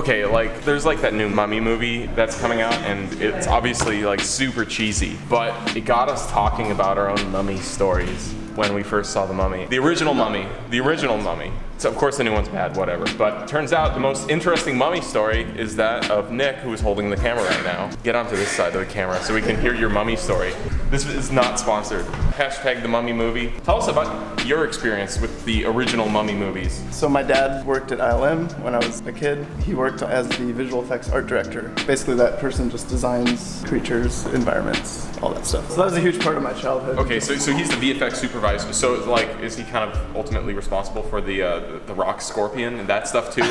Okay, like there's like that new Mummy movie that's coming out, and it's obviously like super cheesy, but it got us talking about our own mummy stories when we first saw the Mummy. The original Mummy. So of course the new one's bad, whatever. But turns out the most interesting mummy story is that of Nick, who is holding the camera right now. Get onto this side of the camera so we can hear your mummy story. This is not sponsored. Hashtag the Mummy movie. Tell us about your experience with the original Mummy movies. So my dad worked at ILM when I was a kid. He worked as the visual effects art director. Basically that person just designs creatures, environments, all that stuff. So that was a huge part of my childhood. Okay, so he's the VFX supervisor. So like, is he kind of ultimately responsible for the rock scorpion and that stuff too,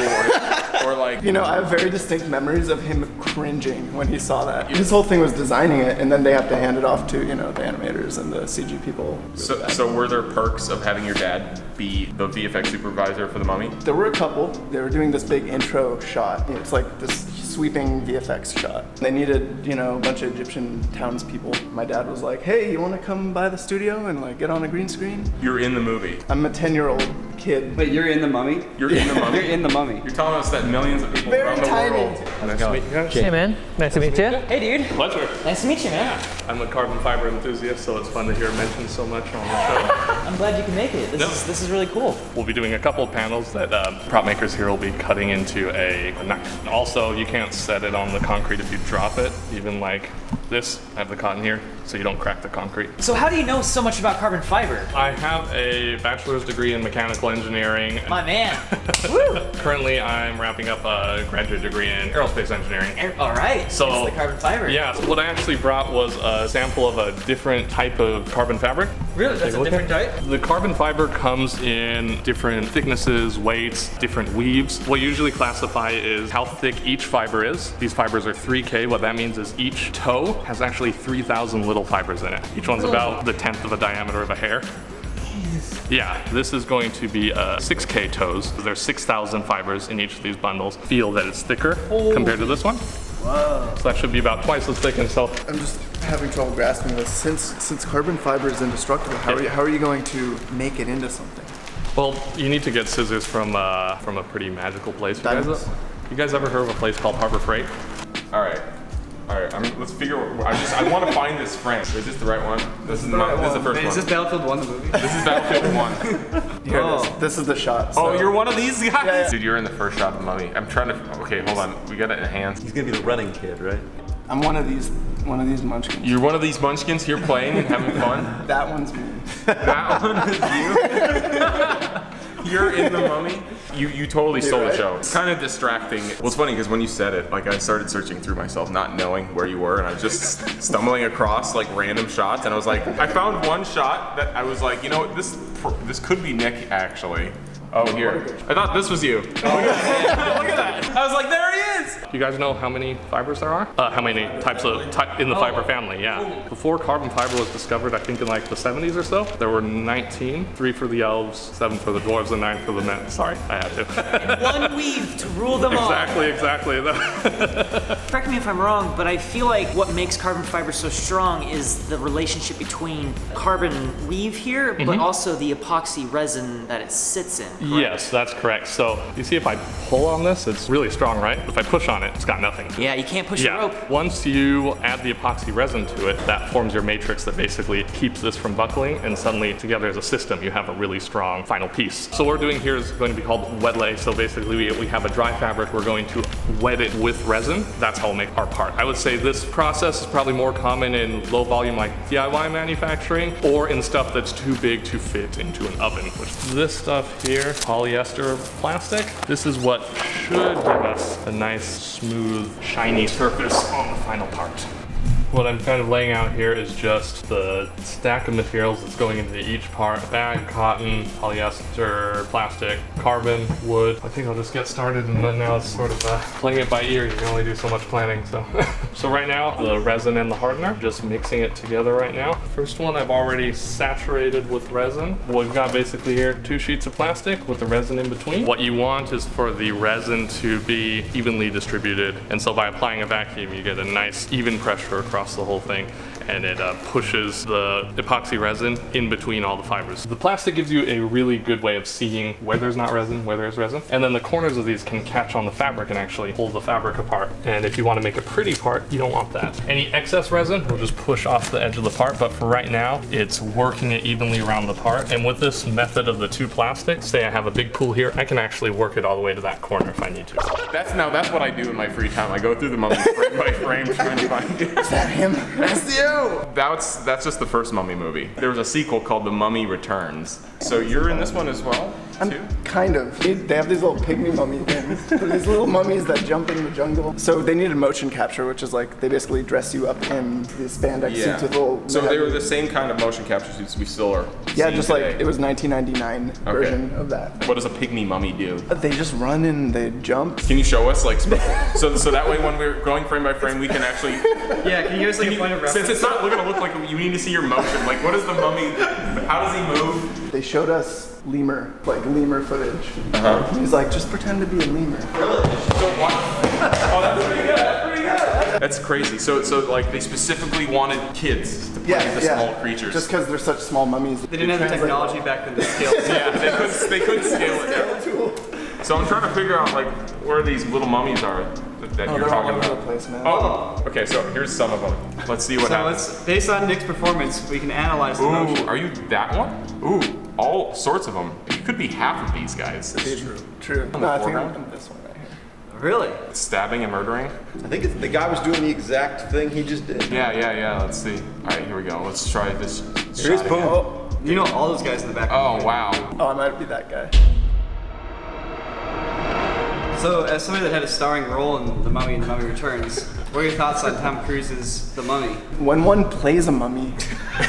or like? You know, I have very distinct memories of him cringing when he saw that. His whole thing was designing it, and then they have to hand it off to, you know, the animators and the CG people. Really so were there perks of having your dad be the VFX supervisor for the Mummy? There were a couple. They were doing this big intro shot. It's like this sweeping VFX shot. They needed, you know, a bunch of Egyptian townspeople. My dad was like, hey, you want to come by the studio and like get on a green screen? You're in the movie. I'm a 10-year-old kid. Wait, you're in the Mummy? You're in the Mummy? You're in the Mummy. You're telling us that millions of people Very around the tiny. world. Nice to meet you guys. Hey man, nice to meet you. Hey dude. Pleasure. Nice to meet you, man. I'm a carbon fiber enthusiast, so it's fun to hear mentioned so much on the show. I'm glad you can make it. This is really cool. We'll be doing a couple of panels that prop makers here will be cutting into a knife. Also, you can't set it on the concrete if you drop it, even like this. I have the cotton here, so you don't crack the concrete. So how do you know so much about carbon fiber? I have a bachelor's degree in mechanical engineering. My man. Woo! Currently, I'm wrapping up a graduate degree in aerospace engineering. All right, So it's the carbon fiber. Yeah, so what I actually brought was a sample of a different type of carbon fabric. Really? That's a different type? The carbon fiber comes in different thicknesses, weights, different weaves. What you usually classify is how thick each fiber is. These fibers are 3K. What that means is each toe has actually 3,000 little fibers in it. Each one's about the 10th of a diameter of a hair. Yeah, this is going to be 6K toes. There's 6,000 fibers in each of these bundles. Feel that it's thicker compared to this one. Wow. So that should be about twice as thick and so. I'm just having trouble grasping this. Since carbon fiber is indestructible, how are you going to make it into something? Well, you need to get scissors from a pretty magical place. You guys ever heard of a place called Harbor Freight? All right. Let's figure. I want to find this frame. Is this the right one? This is the first one. Is this Battlefield 1, the movie? This is Battlefield 1. Here it is. This is the shot. So. Oh, you're one of these guys? Yeah. Dude, you're in the first shot of the Mummy. I'm trying to. Okay, hold on. We got it in hands. He's gonna be the running kid, right? I'm one of these munchkins. You're one of these munchkins here playing and having fun. That one's me. That one is you. You're in the Mummy. You totally stole the show. It's kind of distracting. Well, it's funny because when you said it, like I started searching through myself, not knowing where you were, and I was just stumbling across like random shots, and I was like, I found one shot that I was like, you know, this could be Nick actually. Oh, here. I thought this was you. Oh, look at that. I was like, there he is. You guys know how many fibers there are? How many types in the fiber family, yeah. Before carbon fiber was discovered, I think in like the 70s or so, there were 19, 3 for the elves, 7 for the dwarves, and 9 for the men. Sorry, I had to. One weave to rule them all. Exactly. Correct me if I'm wrong, but I feel like what makes carbon fiber so strong is the relationship between carbon weave here, but also the epoxy resin that it sits in. Correct? Yes, that's correct. So you see if I pull on this, it's really strong, right? If I push on it, it's got nothing. Yeah, you can't push a rope. Once you add the epoxy resin to it, that forms your matrix that basically keeps this from buckling, and suddenly together as a system, you have a really strong final piece. So what we're doing here is going to be called wet lay. So basically we have a dry fabric, we're going to wet it with resin. That's how we'll make our part. I would say this process is probably more common in low volume like DIY manufacturing, or in stuff that's too big to fit into an oven. Which this stuff here, polyester plastic, this is what should give us a nice, smooth, shiny surface on the final part. What I'm kind of laying out here is just the stack of materials that's going into each part. Bag, cotton, polyester, plastic, carbon, wood. I think I'll just get started, and then now it's sort of playing it by ear. You can only do so much planning, so. So right now, the resin and the hardener, just mixing it together right now. First one I've already saturated with resin. We've got basically here 2 sheets of plastic with the resin in between. What you want is for the resin to be evenly distributed, and so by applying a vacuum, you get a nice even pressure across the whole thing, and it pushes the epoxy resin in between all the fibers. The plastic gives you a really good way of seeing where there's not resin, where there's resin, and then the corners of these can catch on the fabric and actually pull the fabric apart. And if you want to make a pretty part, you don't want that. Any excess resin will just push off the edge of the part, but for right now, it's working it evenly around the part. And with this method of the two plastics, say I have a big pool here, I can actually work it all the way to that corner if I need to. That's what I do in my free time. I go through the mummy frame by frame trying to find it. Is that him? That's you! That's just the first mummy movie. There was a sequel called The Mummy Returns. So you're in this one as well, too? Kind of. They have these little pygmy mummy things. They're these little mummies that jump in the jungle. So they needed motion capture, which is like they basically dress you up in these spandex suits with little. So they were the same kind of motion capture suits we still are. Yeah, just today. like it was 1999 version of that. What does a pygmy mummy do? They just run and they jump. Can you show us like so that way when we're going frame by frame we can actually Yeah, can you give us like a point of reference? since it's not gonna look like you need to see your motion. Like what is the mummy? How does he move? They showed us lemur footage. He's like, just pretend to be a lemur. Really? So what? Oh, that's pretty good. That's pretty good. That's crazy. So like they specifically wanted kids to play the small creatures. Just because they're such small mummies. They didn't have the technology back then to scale. Yeah, they couldn't scale it. So I'm trying to figure out like where these little mummies are that you're they're all talking over about. the place, man. Oh, okay. So here's some of them. Let's see what So happens. based on Nick's performance, we can analyze the motion. Ooh, are you that one? Ooh, all sorts of them. You could be half of these guys. True. On No, the I think foreground? I'm this one right here. Really? Stabbing and murdering. I think the guy was doing the exact thing he just did. Yeah. Let's see. All right, here we go. Let's try this. Here's shot boom. again. Oh, You know all those guys in the back. Oh wow. oh, I might be that guy. So, as somebody that had a starring role in The Mummy and The Mummy Returns, what are your thoughts on Tom Cruise's The Mummy? When one plays a mummy,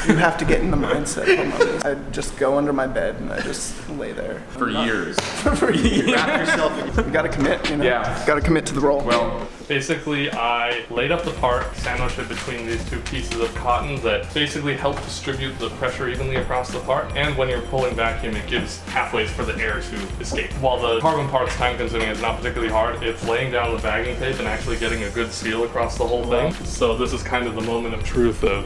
you have to get in the mindset of a mummy. I just go under my bed and I just lay there. For years. For years. Wrap yourself in. You gotta commit, you know? Yeah. Gotta commit to the role. Well, Basically, I laid up the part, sandwiched it between these two pieces of cotton that basically help distribute the pressure evenly across the part. And when you're pulling vacuum, it gives pathways for the air to escape. While the carbon part's time consuming, it's not particularly hard. It's laying down the bagging tape and actually getting a good seal across the whole thing. So this is kind of the moment of truth of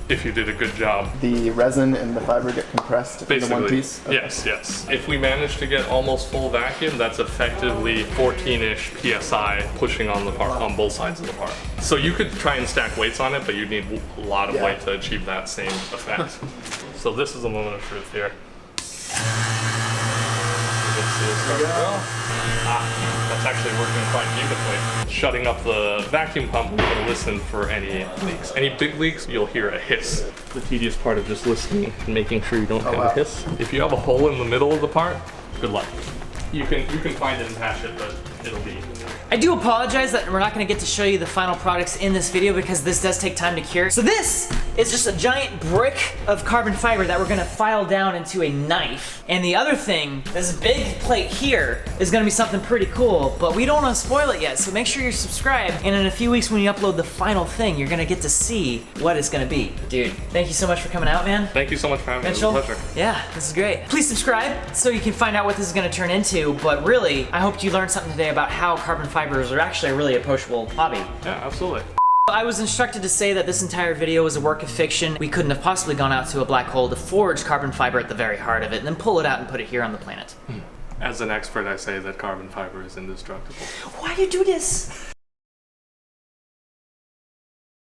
if you did a good job. The resin and the fiber get compressed into Basically, one piece. Okay. yes. If we manage to get almost full vacuum, that's effectively 14-ish PSI pushing on the part, on both sides of the part. So you could try and stack weights on it, but you'd need a lot of weight to achieve that same effect. So this is a moment of truth here. That's actually working quite beautifully. Shutting up the vacuum pump, we're going to listen for any leaks. Any big leaks, you'll hear a hiss. The tedious part of just listening and making sure you don't have a hiss. If you have a hole in the middle of the part, good luck. You can find it and patch it, but it'll be. I do apologize that we're not going to get to show you the final products in this video because this does take time to cure. So this is just a giant brick of carbon fiber that we're going to file down into a knife. And the other thing, this big plate here, is going to be something pretty cool, but we don't want to spoil it yet, so make sure you're subscribed. And in a few weeks when you upload the final thing, you're going to get to see what it's going to be. Dude, thank you so much for coming out, man. Thank you so much for having me. It was Mitchell? a pleasure. Yeah, this is great. Please subscribe so you can find out what this is going to turn into, but really, I hope you learned something today about how carbon fibers are actually a really approachable hobby. Yeah, absolutely. I was instructed to say that this entire video was a work of fiction. We couldn't have possibly gone out to a black hole to forge carbon fiber at the very heart of it and then pull it out and put it here on the planet. As an expert, I say that carbon fiber is indestructible. Why do you do this?